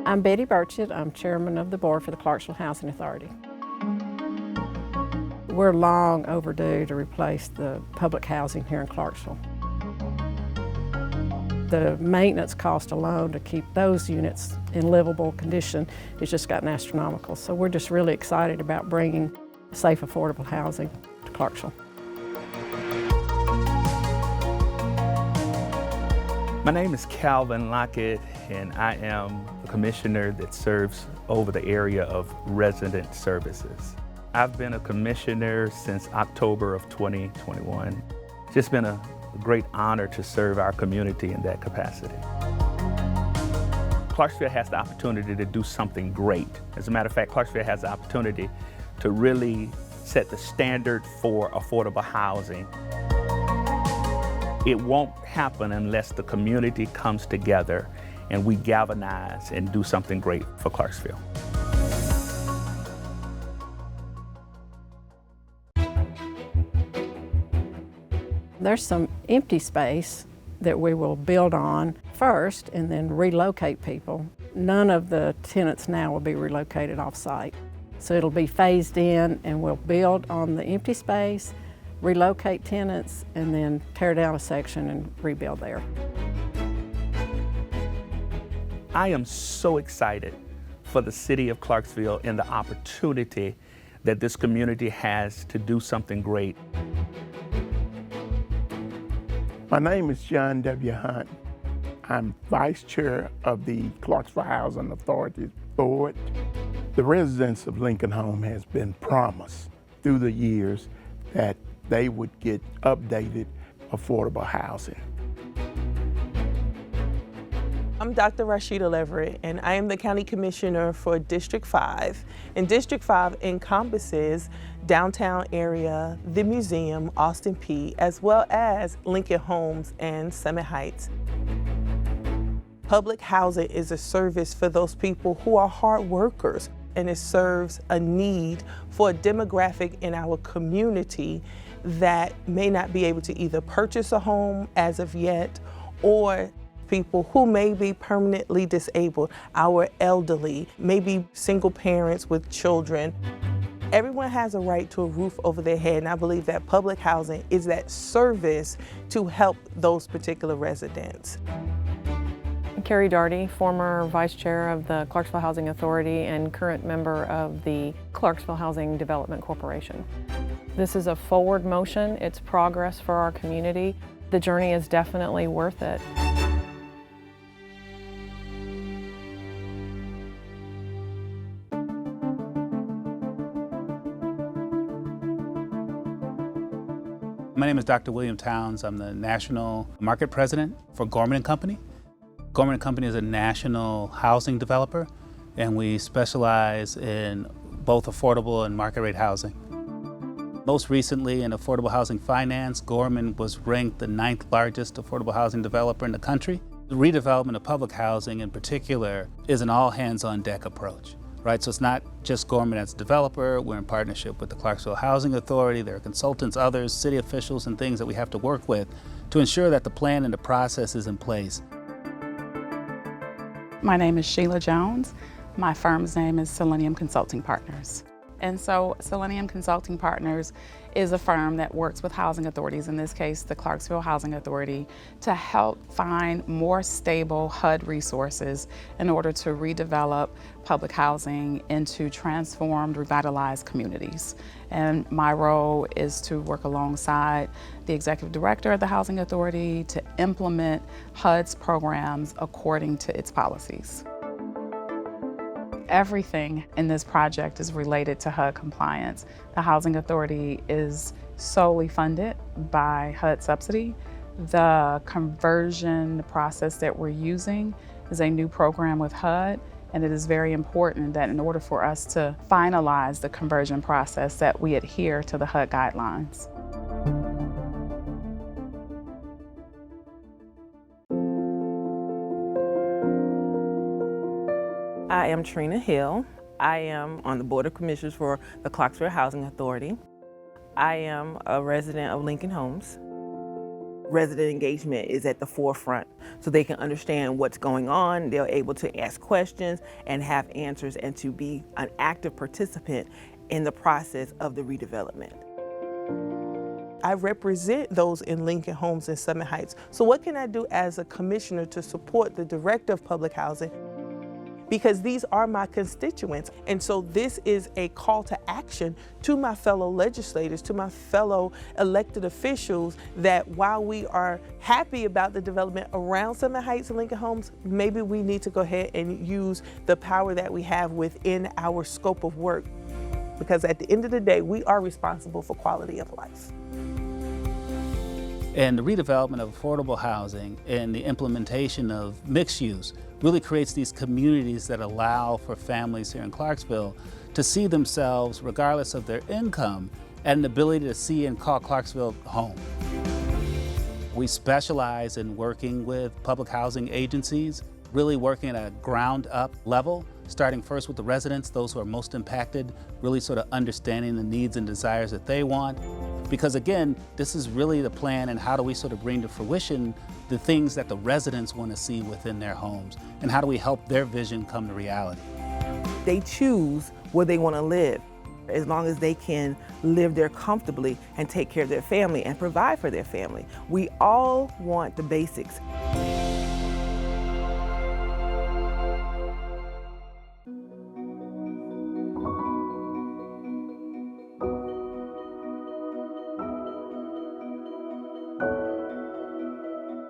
I'm Betty Burchett. I'm chairman of the board for the Clarksville Housing Authority. We're long overdue to replace the public housing here in Clarksville. The maintenance cost alone to keep those units in livable condition has just gotten astronomical. So we're just really excited about bringing safe, affordable housing to Clarksville. My name is Calvin Lockett, and I am the commissioner that serves over the area of resident services. I've been a commissioner since October of 2021. It's just been a great honor to serve our community in that capacity. Clarksville has the opportunity to do something great. As a matter of fact, Clarksville has the opportunity to really set the standard for affordable housing. It won't happen unless the community comes together and we galvanize and do something great for Clarksville. There's some empty space that we will build on first and then relocate people. None of the tenants now will be relocated off-site. So it'll be phased in and we'll build on the empty space, relocate tenants, and then tear down a section and rebuild there. I am so excited for the city of Clarksville and the opportunity that this community has to do something great. My name is John W. Hunt. I'm Vice Chair of the Clarksville Housing Authority Board. The residents of Lincoln Home has been promised through the years that they would get updated, affordable housing. I'm Dr. Rashida Leverett, and I am the County Commissioner for District 5. And District 5 encompasses downtown area, the museum, Austin Peay, as well as Lincoln Homes and Summit Heights. Public housing is a service for those people who are hard workers, and it serves a need for a demographic in our community that may not be able to either purchase a home as of yet, or people who may be permanently disabled, our elderly, maybe single parents with children. Everyone has a right to a roof over their head, and I believe that public housing is that service to help those particular residents. Carrie Darty, former Vice Chair of the Clarksville Housing Authority and current member of the Clarksville Housing Development Corporation. This is a forward motion. It's progress for our community. The journey is definitely worth it. My name is Dr. William Towns. I'm the National Market President for Gorman & Company. Gorman & Company is a national housing developer, and we specialize in both affordable and market rate housing. Most recently in affordable housing finance, Gorman was ranked the 9th largest affordable housing developer in the country. The redevelopment of public housing in particular is an all hands on deck approach. Right, so it's not just Gorman as a developer. We're in partnership with the Clarksville Housing Authority. There are consultants, others, city officials, and things that we have to work with to ensure that the plan and the process is in place. My name is Sheila Jones. My firm's name is Selenium Consulting Partners. And so Selenium Consulting Partners is a firm that works with housing authorities, in this case the Clarksville Housing Authority, to help find more stable HUD resources in order to redevelop public housing into transformed, revitalized communities. And my role is to work alongside the Executive Director of the Housing Authority to implement HUD's programs according to its policies. Everything in this project is related to HUD compliance. The Housing Authority is solely funded by HUD subsidy. The conversion process that we're using is a new program with HUD, and it is very important that in order for us to finalize the conversion process that we adhere to the HUD guidelines. I am Trina Hill. I am on the Board of Commissioners for the Clarksville Housing Authority. I am a resident of Lincoln Homes. resident engagement is at the forefront so they can understand what's going on. They're able to ask questions and have answers and to be an active participant in the process of the redevelopment. I represent those in Lincoln Homes and Summit Heights. So what can I do as a commissioner to support the director of public housing? Because these are my constituents. And so this is a call to action to my fellow legislators, to my fellow elected officials, that while we are happy about the development around Summit Heights and Lincoln Homes, maybe we need to go ahead and use the power that we have within our scope of work. Because at the end of the day, we are responsible for quality of life. And the redevelopment of affordable housing and the implementation of mixed use really creates these communities that allow for families here in Clarksville to see themselves, regardless of their income, and an ability to see and call Clarksville home. We specialize in working with public housing agencies, really working at a ground up level, starting first with the residents, those who are most impacted, really sort of understanding the needs and desires that they want. Because again, this is really the plan, and how do we sort of bring to fruition the things that the residents want to see within their homes, and how do we help their vision come to reality? They choose where they want to live, as long as they can live there comfortably and take care of their family and provide for their family. We all want the basics.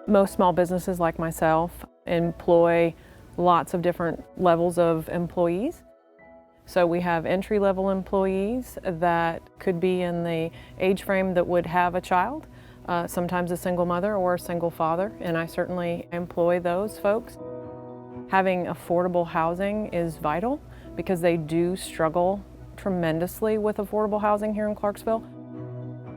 Most small businesses like myself employ lots of different levels of employees. So we have entry-level employees that could be in the age frame that would have a child, sometimes a single mother or a single father, and I certainly employ those folks. Having affordable housing is vital because they do struggle tremendously with affordable housing here in Clarksville.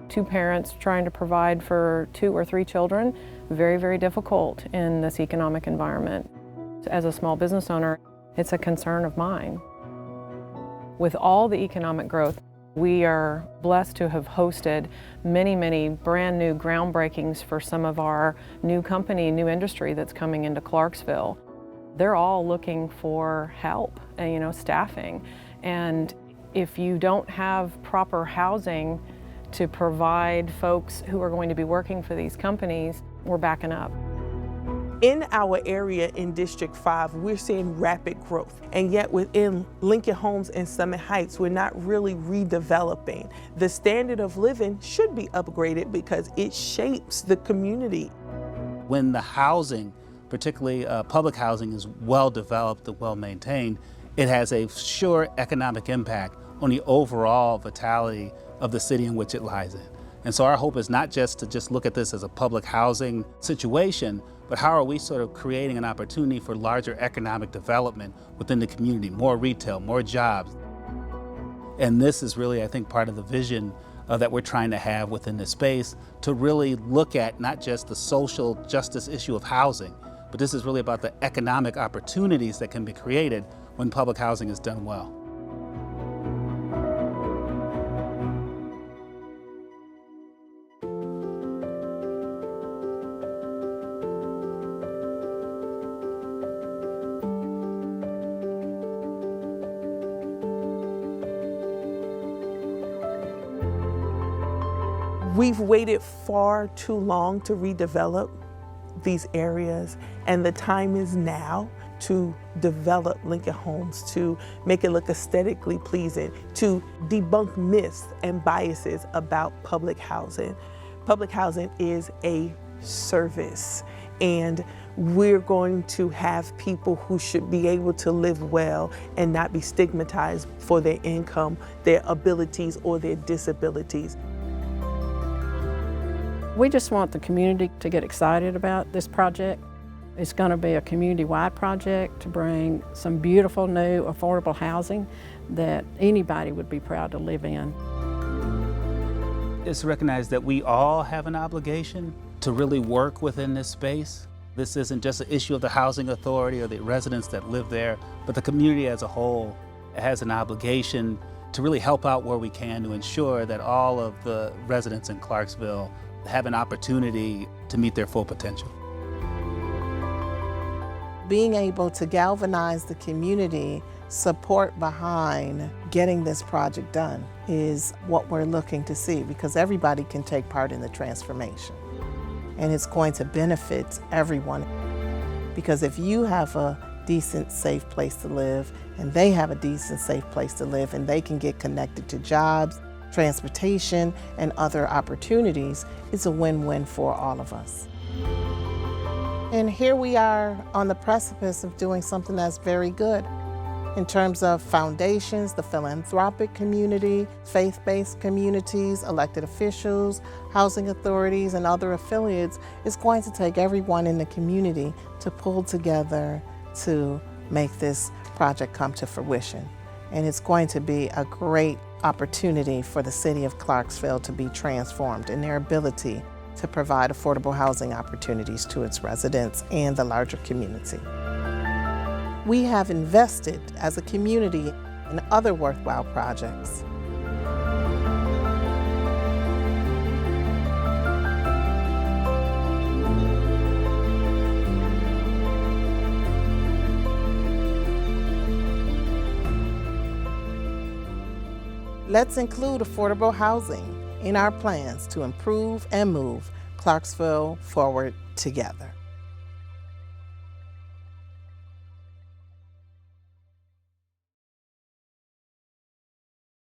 Two parents trying to provide for 2 or 3 children, very, very difficult in this economic environment. As a small business owner, it's a concern of mine. With all the economic growth, we are blessed to have hosted many, many brand new groundbreakings for some of our new company, new industry that's coming into Clarksville. They're all looking for help, staffing. And if you don't have proper housing to provide folks who are going to be working for these companies, we're backing up. In our area in District 5, we're seeing rapid growth. And yet within Lincoln Homes and Summit Heights, we're not really redeveloping. The standard of living should be upgraded because it shapes the community. When the housing, particularly public housing, is well developed and well maintained, it has a sure economic impact on the overall vitality of the city in which it lies in. And so our hope is not just to look at this as a public housing situation, but how are we sort of creating an opportunity for larger economic development within the community, more retail, more jobs. And this is really, I think, part of the vision that we're trying to have within this space, to really look at not just the social justice issue of housing, but this is really about the economic opportunities that can be created when public housing is done well. We've waited far too long to redevelop these areas, and the time is now to develop Lincoln Homes, to make it look aesthetically pleasing, to debunk myths and biases about public housing. Public housing is a service, and we're going to have people who should be able to live well and not be stigmatized for their income, their abilities, or their disabilities. We just want the community to get excited about this project. It's going to be a community-wide project to bring some beautiful, new, affordable housing that anybody would be proud to live in. It's recognized that we all have an obligation to really work within this space. This isn't just an issue of the housing authority or the residents that live there, but the community as a whole has an obligation to really help out where we can to ensure that all of the residents in Clarksville have an opportunity to meet their full potential. Being able to galvanize the community support behind getting this project done is what we're looking to see, because everybody can take part in the transformation. And it's going to benefit everyone. Because if you have a decent, safe place to live, and they have a decent, safe place to live, and they can get connected to jobs, transportation, and other opportunities, it's a win-win for all of us. And here we are on the precipice of doing something that's very good in terms of foundations, the philanthropic community, faith-based communities, elected officials, housing authorities, and other affiliates. It's going to take everyone in the community to pull together to make this project come to fruition. And it's going to be a great opportunity for the city of Clarksville to be transformed in their ability to provide affordable housing opportunities to its residents and the larger community. We have invested as a community in other worthwhile projects. Let's include affordable housing in our plans to improve and move Clarksville forward together.